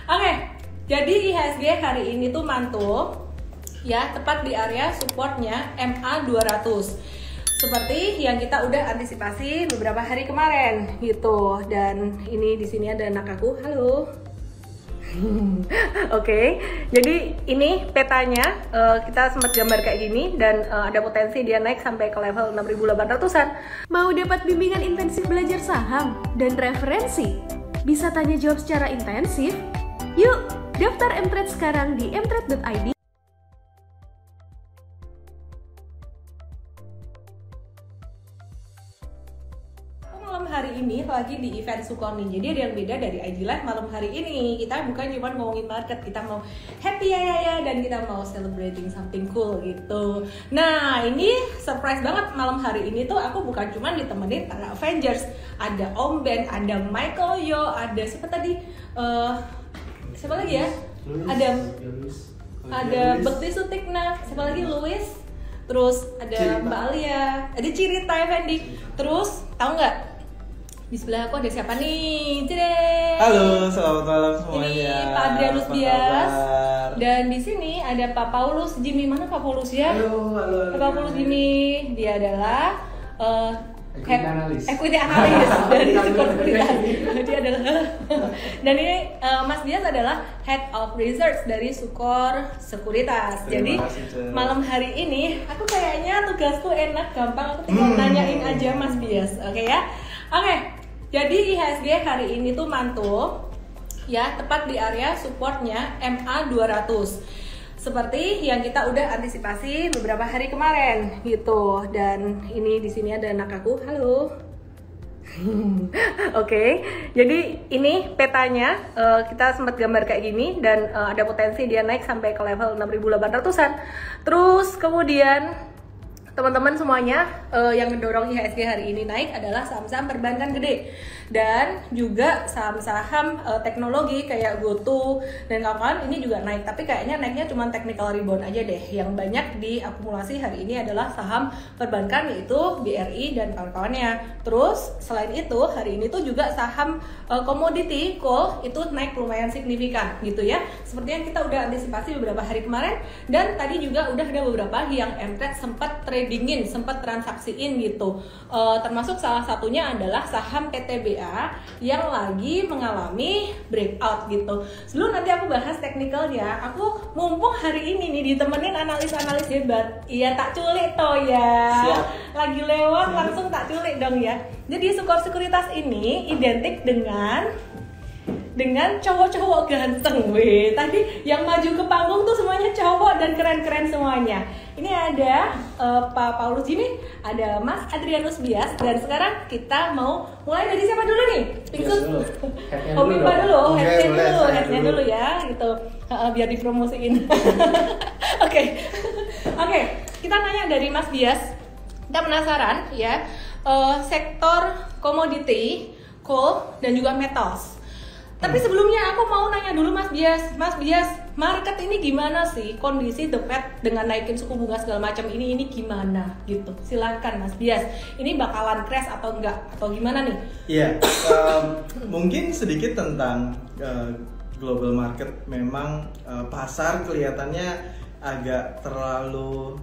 Oke, jadi IHSG hari ini tuh mantul ya, tepat di area supportnya MA 200. Seperti yang kita udah antisipasi beberapa hari kemarin gitu. Dan ini di sini ada anak aku. Halo. Oke, jadi ini petanya kita sempat gambar kayak gini dan ada potensi dia naik sampai ke level 6.800-an. Mau dapat bimbingan intensif belajar saham dan referensi? Bisa tanya jawab secara intensif? Yuk, daftar mtrade sekarang di mtrade.id. Malam hari ini lagi di event Sukoni. Jadi ada yang beda dari IG Live malam hari ini. Kita bukan cuma ngomongin market, kita mau happy ya dan kita mau celebrating something cool gitu. Nah, ini surprise banget malam hari ini tuh aku bukan cuma ditemenin para Avengers. Ada Om Ben, ada Michael Yo, ada siapa tadi? Siapa lagi ya? Ada Bekti Sutikna, siapa lagi? Louis. Terus ada Mbak Alia, ada Cirita Effendi. Terus tahu nggak? Di sebelah aku ada siapa nih? Cire. Halo, selamat malam semuanya. Ini Pak Adrianus Bias. Dan di sini ada Pak Paulus Jimmy. Mana Pak Paulus ya? Halo. Pak Paulus Jimmy. Dia adalah equity analyst dari Sekuritas. Dia adalah dan ini Mas Bias adalah Head of Research dari Sukor Sekuritas. Jadi malam hari ini aku kayaknya tugasku enak, gampang, aku tinggal nanyain aja Mas Bias. Oke ya? Oke, jadi IHSG hari ini tuh mantul ya, tepat di area supportnya MA 200. Seperti yang kita udah antisipasi beberapa hari kemarin gitu. Dan ini di sini ada anak aku. Halo. Oke, jadi ini petanya kita sempat gambar kayak gini dan ada potensi dia naik sampai ke level 6.800-an. Terus kemudian teman-teman semuanya yang mendorong IHSG hari ini naik adalah saham-saham perbankan gede dan juga saham-saham teknologi kayak GoTo dan kawan-kawan ini juga naik, tapi kayaknya naiknya cuma technical rebound aja deh. Yang banyak diakumulasi hari ini adalah saham perbankan, yaitu BRI dan kawan-kawannya. Terus selain itu hari ini tuh juga saham komoditi coal itu naik lumayan signifikan gitu ya, seperti yang kita udah antisipasi beberapa hari kemarin. Dan tadi juga udah ada beberapa yang mtrade sempat tradingin, sempat transaksiin gitu. Termasuk salah satunya adalah saham PTBA yang lagi mengalami breakout gitu. Sebelum nanti aku bahas teknikalnya, aku mumpung hari ini nih ditemenin analis-analis hebat. Iya, tak culik toh ya. Siap. Lagi lewat langsung tak culik dong ya. Jadi Sukor Sekuritas ini identik dengan cowok-cowok ganteng. Weh, tadi yang maju ke panggung tuh semuanya cowok dan keren-keren semuanya. Ini ada Pak Paulus Jimmy, ada Mas Adrianus Bias, dan sekarang kita mau mulai dari siapa dulu nih? Pingsun. Oh, Mimpa dulu, headnya dulu ya, gitu. Biar dipromosiin. Oke, kita nanya dari Mas Bias. Kita penasaran ya, sektor komoditi, coal dan juga metals. Tapi sebelumnya aku mau nanya dulu Mas Bias, market ini gimana sih kondisi The Fed dengan naikin suku bunga segala macam ini gimana gitu? Silakan Mas Bias, ini bakalan crash atau enggak atau gimana nih? Iya, mungkin sedikit tentang global market. Memang pasar kelihatannya agak terlalu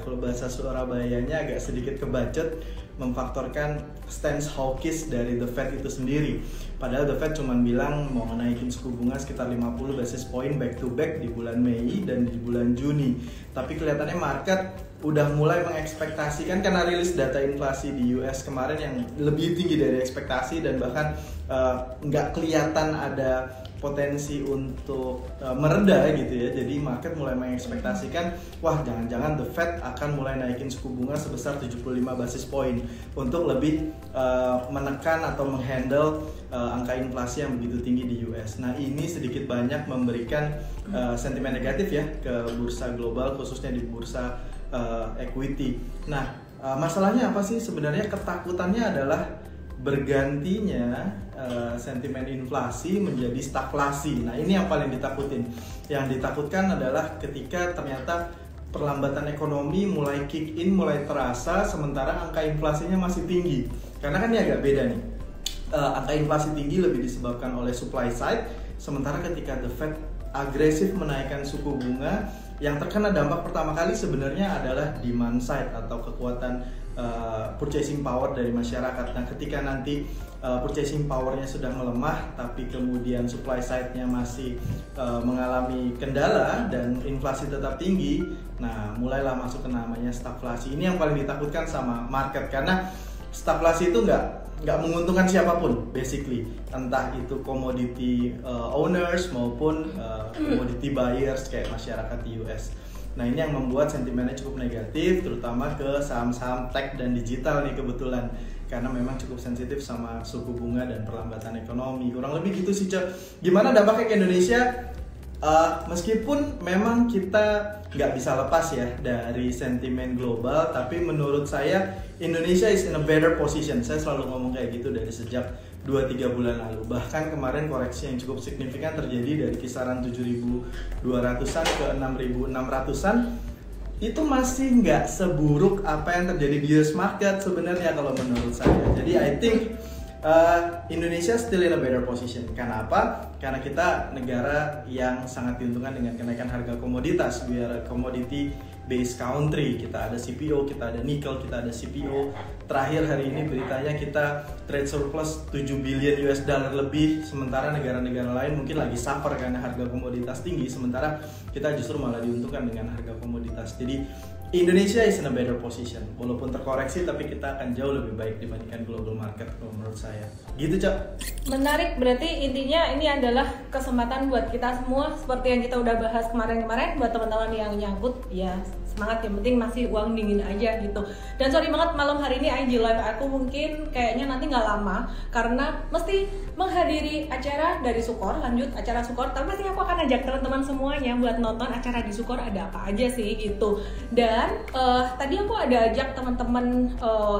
kalau bahasa Surabayanya agak sedikit kebacet, memfaktorkan stance hawkish dari The Fed itu sendiri. Padahal The Fed cuma bilang mau naikin suku bunga sekitar 50 basis point back to back di bulan Mei dan di bulan Juni. Tapi kelihatannya market udah mulai mengekspektasikan karena rilis data inflasi di US kemarin yang lebih tinggi dari ekspektasi dan bahkan nggak kelihatan ada potensi untuk mereda gitu ya. Jadi market mulai mengekspektasikan, wah jangan-jangan The Fed akan mulai naikin suku bunga sebesar 75 basis point untuk lebih menekan atau menghandle angka inflasi yang begitu tinggi di US. Nah, ini sedikit banyak memberikan sentimen negatif ya ke bursa global, khususnya di bursa equity. Nah, masalahnya apa sih? Sebenarnya ketakutannya adalah bergantinya sentimen inflasi menjadi stagflasi. Nah, ini yang paling ditakutin. Yang ditakutkan adalah ketika ternyata perlambatan ekonomi mulai kick in, mulai terasa, sementara angka inflasinya masih tinggi. Karena kan ini agak beda nih. Angka inflasi tinggi lebih disebabkan oleh supply side, Sementara ketika The Fed agresif menaikkan suku bunga, yang terkena dampak pertama kali sebenarnya adalah demand side atau kekuatan purchasing power dari masyarakat. Nah, ketika nanti purchasing powernya sudah melemah, tapi kemudian supply side-nya masih mengalami kendala dan inflasi tetap tinggi, nah mulailah masuk ke namanya stagflasi. Ini yang paling ditakutkan sama market, karena stagflasi itu nggak menguntungkan siapapun, basically, entah itu commodity owners maupun commodity buyers kayak masyarakat di US. Nah, ini yang membuat sentimennya cukup negatif, terutama ke saham-saham tech dan digital nih kebetulan, karena memang cukup sensitif sama suku bunga dan perlambatan ekonomi. Kurang lebih gitu sih, Cok. Gimana dampaknya ke Indonesia? Meskipun memang kita nggak bisa lepas ya dari sentimen global, tapi menurut saya Indonesia is in a better position. Saya selalu ngomong kayak gitu dari sejak 2-3 bulan lalu. Bahkan kemarin koreksi yang cukup signifikan terjadi dari kisaran 7.200-an ke 6.600-an. Itu masih nggak seburuk apa yang terjadi di US market sebenarnya kalau menurut saya. Jadi I think Indonesia still in a better position. Karena apa? Karena kita negara yang sangat diuntungkan dengan kenaikan harga komoditas. We are a commodity based country. Kita ada CPO, kita ada nikel, kita ada CPO. Terakhir hari ini beritanya kita trade surplus 7 billion US dollar lebih, sementara negara-negara lain mungkin lagi suffer karena harga komoditas tinggi, sementara kita justru malah diuntungkan dengan harga komoditas. Jadi Indonesia is in a better position, walaupun terkoreksi tapi kita akan jauh lebih baik dibandingkan global market kalau menurut saya. Gitu, Cak. Menarik, berarti intinya ini adalah kesempatan buat kita semua seperti yang kita udah bahas kemarin-kemarin. Buat teman-teman yang nyangkut, ya semangat, yang penting masih uang dingin aja gitu. Dan sorry banget malam hari ini IG Live aku mungkin kayaknya nanti nggak lama karena mesti menghadiri acara dari Sukor, lanjut acara Sukor. Tapi pasti aku akan ajak teman-teman semuanya buat nonton acara di Sukor ada apa aja sih gitu. Dan tadi aku ada ajak teman-teman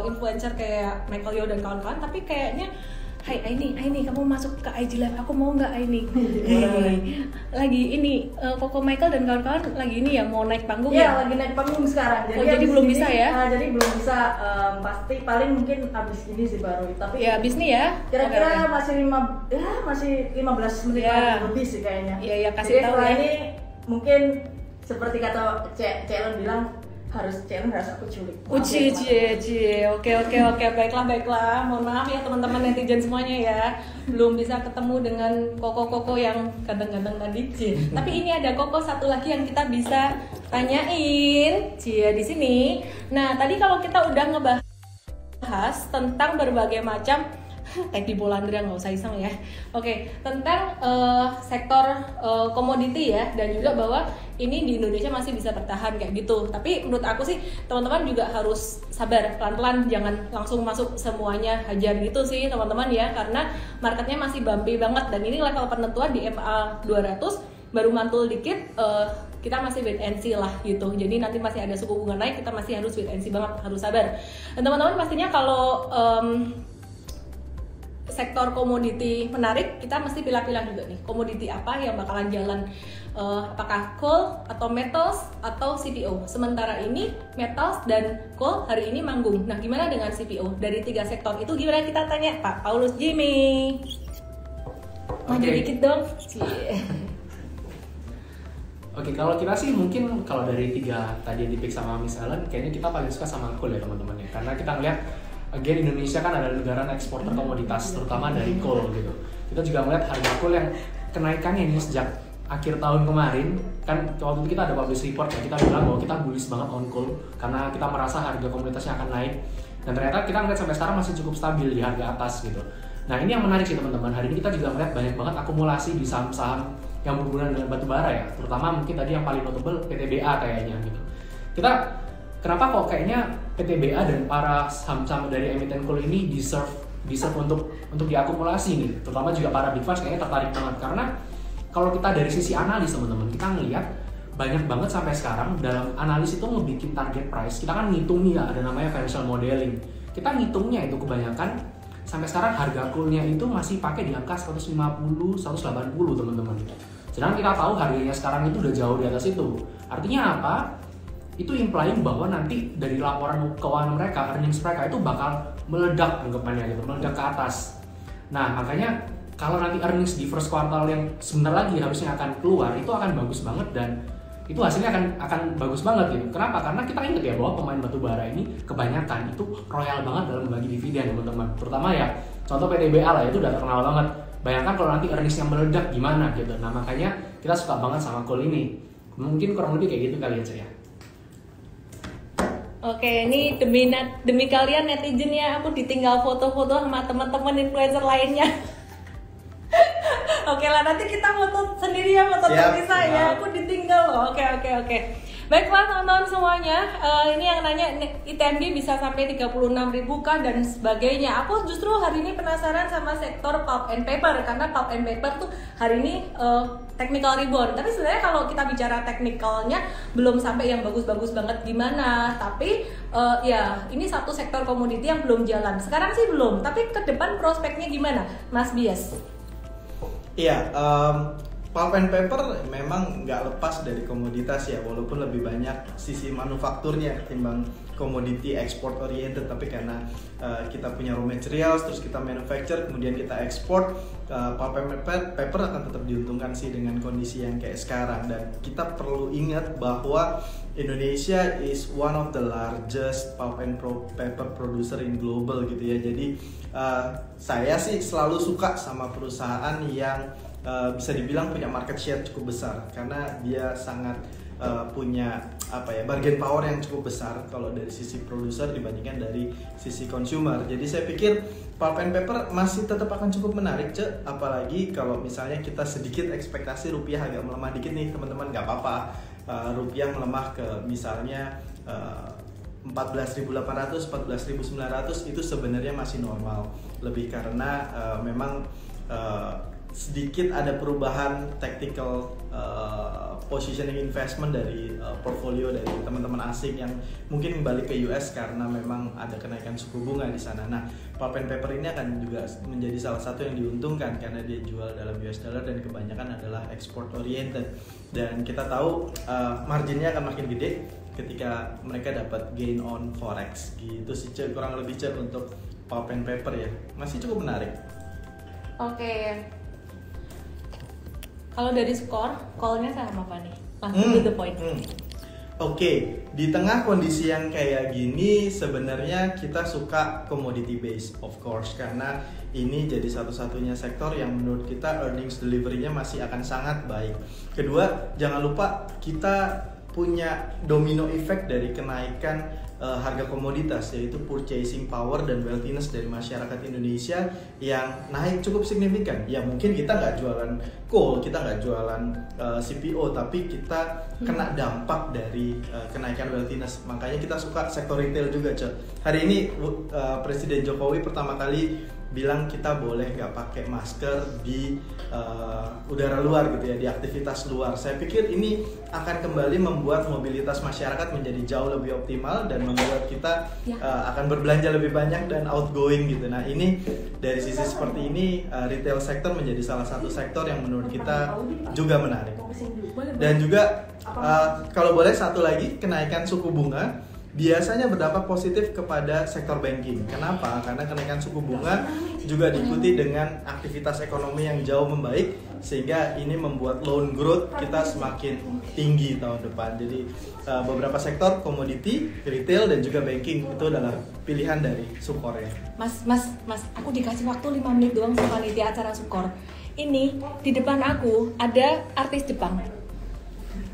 influencer kayak Michael Yo dan kawan-kawan, tapi kayaknya Hai Aini, kamu masuk ke IG Live, aku mau nggak Aini? Lagi ini, Koko Michael dan kawan-kawan lagi ini ya, mau naik panggung ya? Iya, lagi naik panggung sekarang. Jadi belum bisa ya? Jadi belum bisa, pasti paling mungkin abis ini sih baru. Tapi ya abis nih ya? Kira-kira masih 15 menit lebih sih kayaknya. Iya, kasih tahu ya. Ini mungkin seperti kata Celen bilang, Celen harus aku culik. Oke, baiklah. Mohon maaf ya teman-teman netizen semuanya ya, belum bisa ketemu dengan koko-koko yang ganteng-ganteng tadi. Tapi ini ada koko satu lagi yang kita bisa tanyain, di sini. Nah, tadi kalau kita udah ngebahas tentang berbagai macam di Polandra, nggak usah iseng ya. Oke, tentang sektor komoditi ya, dan juga bahwa ini di Indonesia masih bisa bertahan kayak gitu. Tapi menurut aku sih teman-teman juga harus sabar, pelan-pelan, jangan langsung masuk semuanya hajar gitu sih teman-teman ya, karena marketnya masih bumpy banget dan ini level penentuan di MA 200 baru mantul dikit. Kita masih wait and see lah gitu. Jadi nanti masih ada suku bunga naik, kita masih harus wait and see banget, harus sabar. Dan teman-teman pastinya kalau sektor komoditi menarik, kita mesti pilah-pilah juga nih komoditi apa yang bakalan jalan, apakah coal atau metals atau CPO. Sementara ini metals dan coal hari ini manggung. Nah, gimana dengan CPO? Dari 3 sektor itu gimana, kita tanya Pak Paulus Jimmy. Maju dikit dong. Oke, kalau kita sih mungkin kalau dari 3 tadi yang dipick sama Miss Ellen, kayaknya kita paling suka sama coal ya teman-teman ya, karena kita ngeliat again Indonesia kan adalah negara eksporter komoditas, terutama dari coal gitu. Kita juga melihat harga coal yang kenaikannya ini sejak akhir tahun kemarin, kan waktu itu kita ada publish report ya, kita bilang bahwa kita bullish banget on coal karena kita merasa harga komoditasnya akan naik, dan ternyata kita ngeliat sampai sekarang masih cukup stabil di harga atas gitu. Nah, ini yang menarik sih teman-teman, hari ini kita juga melihat banyak banget akumulasi di saham-saham yang berhubungan dengan batu bara ya, terutama mungkin tadi yang paling notable PTBA kayaknya gitu. Kenapa kok kayaknya PTBA dan para saham-saham dari emiten coal ini deserve untuk diakumulasi nih, terutama juga para big funds kayaknya tertarik banget, karena kalau kita dari sisi analis teman-teman, kita ngelihat banyak banget sampai sekarang dalam analis itu ngebikin target price, kita kan ngitung nih ya, ada namanya financial modeling, kita ngitungnya itu kebanyakan sampai sekarang harga coal-nya itu masih pakai di angka 150, 180 teman-teman. Sedangkan kita tahu harganya sekarang itu udah jauh di atas itu. Artinya apa? Itu implying bahwa nanti dari laporan keuangan mereka, earnings mereka itu bakal meledak anggapannya gitu, meledak ke atas. Nah, makanya kalau nanti earnings di first quartal yang sebentar lagi harusnya akan keluar itu akan bagus banget dan itu hasilnya akan bagus banget gitu. Kenapa? Karena kita ingat ya bahwa pemain batubara ini kebanyakan itu royal banget dalam membagi dividen teman-teman. Terutama ya contoh PTBA lah itu udah terkenal banget. Bayangkan kalau nanti earningsnya meledak gimana gitu. Nah makanya kita suka banget sama coal ini. Mungkin kurang lebih kayak gitu kali ya. Oke, ini demi kalian netizen ya, aku ditinggal foto-foto sama teman-teman influencer lainnya. Oke lah, nanti kita foto sendiri ya, foto terpisah ya. Aku ditinggal loh. Oke. Baiklah teman-teman semuanya, ini yang nanya ITMG bisa sampai 36.000 kah dan sebagainya. Aku justru hari ini penasaran sama sektor pulp and paper karena pulp and paper tuh hari ini technical rebound. Tapi sebenarnya kalau kita bicara teknikalnya belum sampai yang bagus-bagus banget gimana. Tapi ya ini satu sektor komoditi yang belum jalan. Sekarang sih belum. Tapi ke depan prospeknya gimana, Mas Bias? Iya, pulp and paper memang nggak lepas dari komoditas ya, walaupun lebih banyak sisi manufakturnya ketimbang komoditi export oriented. Tapi karena kita punya raw materials, terus kita manufacture, kemudian kita export, pulp and paper akan tetap diuntungkan sih dengan kondisi yang kayak sekarang. Dan kita perlu ingat bahwa Indonesia is one of the largest pulp and paper producer in global gitu ya. Jadi saya sih selalu suka sama perusahaan yang bisa dibilang punya market share cukup besar karena dia sangat punya bargain power yang cukup besar kalau dari sisi produser dibandingkan dari sisi consumer. Jadi saya pikir pulp and paper masih tetap akan cukup menarik, apalagi kalau misalnya kita sedikit ekspektasi rupiah agak melemah dikit nih teman-teman, nggak apa-apa. Rupiah melemah ke misalnya 14.800, 14.900 itu sebenarnya masih normal, lebih karena memang sedikit ada perubahan tactical positioning investment dari portfolio dari teman-teman asing yang mungkin kembali ke US karena memang ada kenaikan suku bunga di sana. Nah, pulp and paper ini akan juga menjadi salah satu yang diuntungkan karena dia jual dalam US dollar dan kebanyakan adalah export oriented. Dan kita tahu marginnya akan makin gede ketika mereka dapat gain on forex gitu sih, kurang lebih untuk pulp and paper ya, masih cukup menarik. Oke. Kalau dari skor, call-nya sama apa nih? Langsung to the point. Oke, di tengah kondisi yang kayak gini sebenarnya kita suka commodity base of course, karena ini jadi satu-satunya sektor yang menurut kita earnings delivery-nya masih akan sangat baik. Kedua, jangan lupa kita punya domino effect dari kenaikan harga komoditas, yaitu purchasing power dan wealthiness dari masyarakat Indonesia yang naik cukup signifikan. Ya mungkin kita nggak jualan coal, kita nggak jualan CPO, tapi kita kena dampak dari kenaikan wealthiness. Makanya kita suka sektor retail juga, Hari ini Presiden Jokowi pertama kali bilang kita boleh nggak pakai masker di udara luar gitu ya, di aktivitas luar. Saya pikir ini akan kembali membuat mobilitas masyarakat menjadi jauh lebih optimal dan membuat kita akan berbelanja lebih banyak dan outgoing gitu. Nah ini dari sisi seperti ini retail sektor menjadi salah satu sektor yang menurut kita juga menarik. Dan juga kalau boleh satu lagi, kenaikan suku bunga biasanya berdampak positif kepada sektor banking. Kenapa? Karena kenaikan suku bunga juga diikuti dengan aktivitas ekonomi yang jauh membaik, sehingga ini membuat loan growth kita semakin tinggi tahun depan. Jadi beberapa sektor komoditi, retail dan juga banking itu adalah pilihan dari Sukor ya. Mas, aku dikasih waktu 5 menit doang sama panitia acara Sukor. Ini di depan aku ada artis Jepang.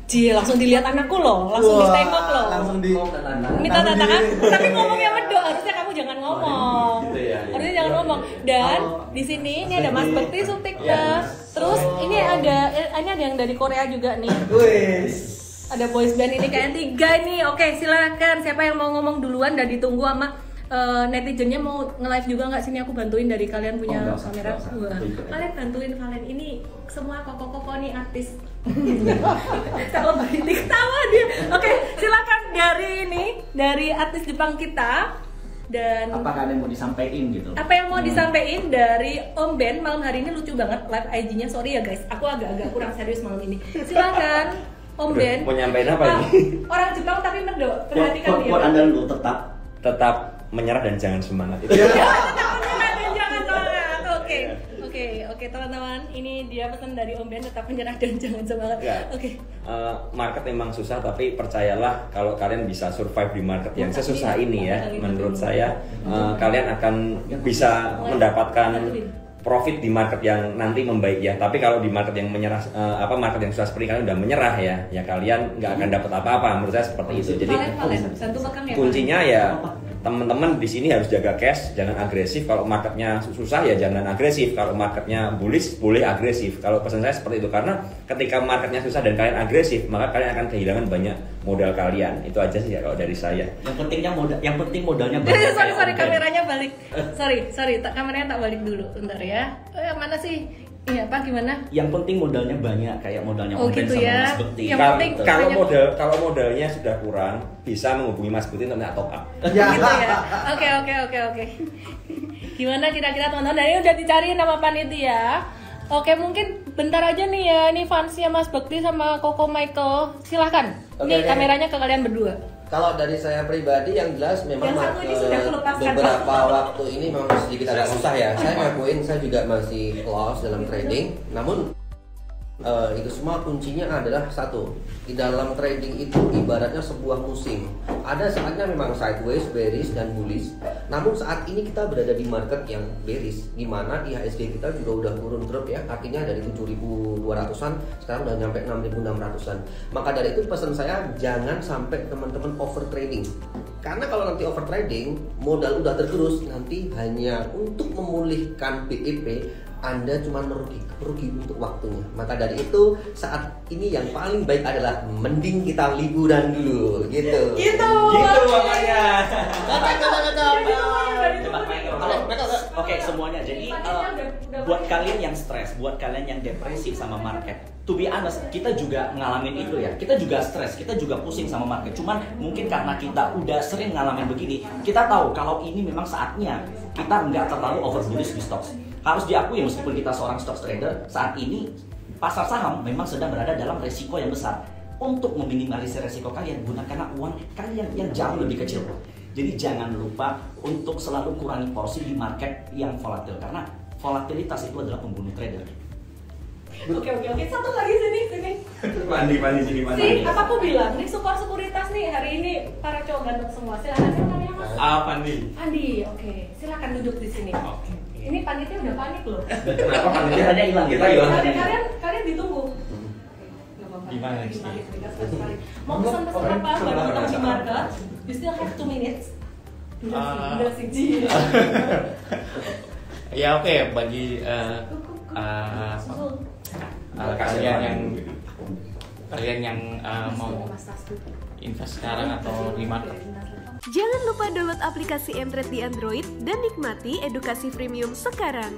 Langsung dilihat anakku loh, langsung ditengok loh. Langsung minta tantangan, tapi ngomongnya medok, harusnya kamu jangan ngomong. Gitu ya. Harusnya jangan ngomong. Dan di sini ini ada Mas Bekti Sutikna. Terus ini ada yang dari Korea juga nih. Ada boys band ini kayak 3 nih. Oke, silakan siapa yang mau ngomong duluan dan ditunggu sama netizennya mau nge-live juga nggak? Sini aku bantuin dari kalian punya kamera. Kalian bantuin kalian ini semua koko-koko nih artis. Kalau balik tawa dia. Oke, silakan dari artis Jepang kita. Dan apakah ada yang mau disampaikan gitu? Apa yang mau disampaikan dari Om Ben malam hari ini? Lucu banget live IG-nya. Sorry ya guys, aku agak kurang serius malam ini. Silakan Om Ben. Mau nyampein apa ini? Orang Jepang tapi medok. Perhatikan dia. Quote Anda dulu, tetap menyerah dan jangan semangat itu. Jangan semangat dan jangan semangat. Oke. Oke teman-teman, ini dia pesan dari Om Ben, tetap menyerah dan jangan semangat. Ya. Oke. Market memang susah, tapi percayalah kalau kalian bisa survive di market yang sesusah ini ya, menurut saya kalian akan bisa mendapatkan profit di market yang nanti membaik ya. Tapi kalau di market yang menyerah, market yang susah seperti kalian udah menyerah ya kalian nggak akan dapat apa-apa. Menurut saya seperti itu. Jadi kuncinya ya teman-teman di sini harus jaga cash, jangan agresif. Kalau marketnya susah ya jangan agresif. Kalau marketnya bullish boleh agresif. Kalau pesan saya seperti itu, karena ketika marketnya susah dan kalian agresif, maka kalian akan kehilangan banyak modal kalian. Itu aja sih ya kalau dari saya. Yang penting modalnya banyak. sorry kameranya balik. Sorry, kameranya tak balik dulu, bentar ya. Mana sih? Iya, Pak, gimana? Yang penting modalnya banyak, kayak modalnya Om Ben gitu sama ya. Mas Bekti. Yang penting Kalau modalnya sudah kurang, bisa menghubungi Mas Bekti untuk minta top up. Gitu ya. Oke. Gimana kira-kira teman-teman? Nah, ini udah dicari nama panitia. Oke, mungkin bentar aja nih ya. Ini fansnya Mas Bekti sama Koko Michael. Silahkan. Ini kameranya ke kalian berdua. Kalau dari saya pribadi yang jelas memang beberapa waktu ini memang sedikit agak susah ya. Saya ngakuin saya juga masih loss dalam trading. Namun itu semua kuncinya adalah satu, di dalam trading itu ibaratnya sebuah musim. Ada saatnya memang sideways, bearish dan bullish. Namun saat ini kita berada di market yang bearish, di mana IHSG kita juga udah turun drop ya. Artinya dari 7.200-an sekarang udah nyampe 6.600-an. Maka dari itu pesan saya jangan sampai teman-teman over trading. Karena kalau nanti over trading, modal udah tergerus, nanti hanya untuk memulihkan BEP Anda cuma merugi untuk waktunya. Maka dari itu saat ini yang paling baik adalah mending kita liburan dulu, gitu. Gitu makanya. Oke semuanya. Jadi buat kalian yang stres, buat kalian yang depresi sama market, to be honest, kita juga ngalamin itu ya. Kita juga stres, kita juga pusing sama market. Cuman mungkin karena kita udah sering ngalamin begini, kita tahu kalau ini memang saatnya kita nggak terlalu over bullish di stocks. Harus diakui meskipun kita seorang stock trader, saat ini pasar saham memang sedang berada dalam resiko yang besar. Untuk meminimalisir resiko kalian, gunakanlah uang kalian yang jauh lebih kecil. Jadi jangan lupa untuk selalu kurangi porsi di market yang volatil, karena volatilitas itu adalah pembunuh trader. Oke. Satu lagi sini. Pandi sini. Apa aku bilang? Nih sekuritas nih hari ini para cowok ganteng semua. Silakan namanya Mas. Pandi. Oke. Silakan duduk di sini. Oke. Ini panitia udah panik loh. Kenapa panitianya hilang? Kita hilang. Kalian ditunggu. Gimana nih? Mau pesan-pesan apa buat teman di market? You still have 2 minutes. Durasi. Ya oke, bagi kalian yang mau invest sekarang atau di market, Jangan lupa download aplikasi Mtrade di Android dan nikmati edukasi premium sekarang.